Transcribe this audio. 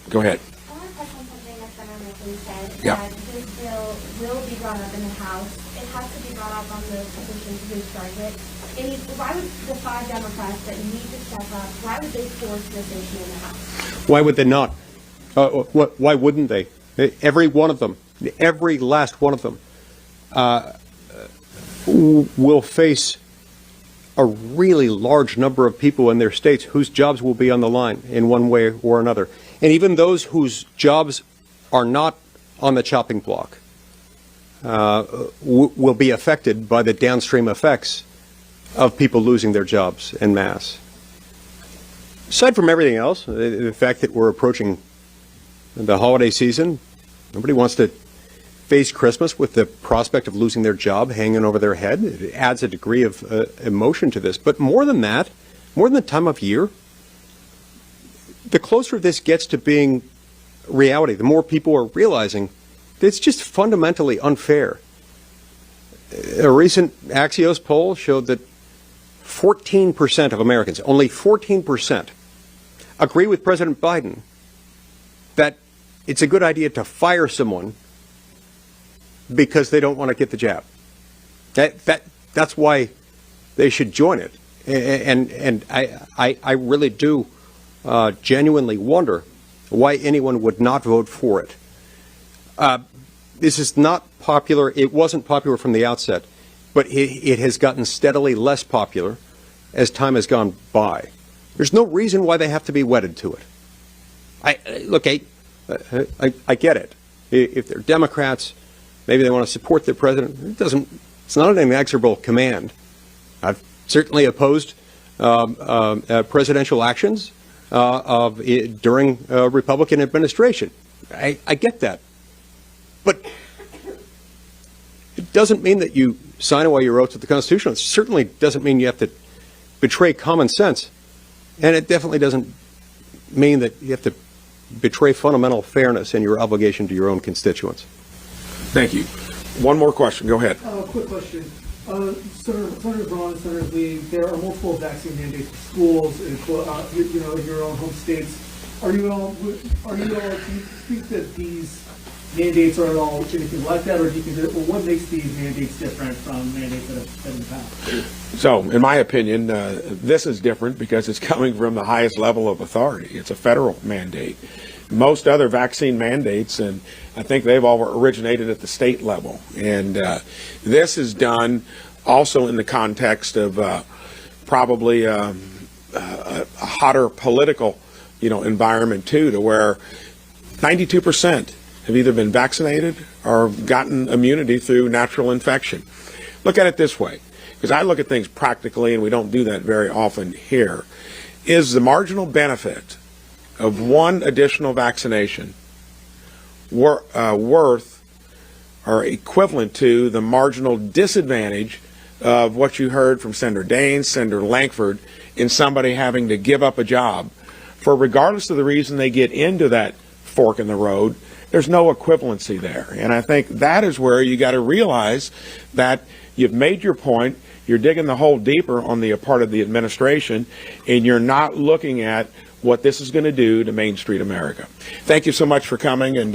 Go ahead. I want to touch on something that Senator Murphy said, Yeah. that this bill will be brought up in the House. It has to be brought up on the position to discharge it. And why would the 5 Democrats that need to step up, why would they force this issue in the House? Why would they not? Why wouldn't they? Every one of them, every last one of them, will face a really large number of people in their states whose jobs will be on the line in one way or another. And even those whose jobs are not on the chopping block will be affected by the downstream effects of people losing their jobs en masse. Aside from everything else, the fact that we're approaching the holiday season, nobody wants to face Christmas with the prospect of losing their job hanging over their head. It adds a degree of emotion to this. But more than that, more than the time of year, the closer this gets to being reality, the more people are realizing that it's just fundamentally unfair. A recent Axios poll showed that 14% of Americans, only 14%, agree with President Biden that it's a good idea to fire someone because they don't want to get the jab. That's why they should join it. And I really do genuinely wonder why anyone would not vote for it. This is not popular. It wasn't popular from the outset, but it has gotten steadily less popular as time has gone by. There's no reason why they have to be wedded to it. I get it. If they're Democrats, maybe they want to support their president. It's not an inexorable command. I've certainly opposed presidential actions during a Republican administration. I get that. But it doesn't mean that you sign away your oath to the Constitution. It certainly doesn't mean you have to betray common sense. And it definitely doesn't mean that you have to betray fundamental fairness and your obligation to your own constituents. Thank you. One more question. Go ahead. Quick question. Senator Braun, Senator Lee, there are multiple vaccine mandates for schools, in your own home states. Do you think that these mandates are at all anything like that, or do you think that, what makes these mandates different from mandates that have been in the past? So, in my opinion, this is different because it's coming from the highest level of authority. It's a federal mandate. Most other vaccine mandates, and I think they've all originated at the state level. And this is done also in the context of probably a hotter political, environment too, to where 92% have either been vaccinated or gotten immunity through natural infection. Look at it this way, because I look at things practically, and we don't do that very often here. Is the marginal benefit of one additional vaccination worth or equivalent to the marginal disadvantage of what you heard from Senator Daines, Senator Lankford, in somebody having to give up a job for, regardless of the reason they get into that fork in the road, there's no equivalency there. And I think that is where you got to realize that you've made your point, you're digging the hole deeper on the part of the administration, and you're not looking at what this is going to do to Main Street America. Thank you so much for coming, and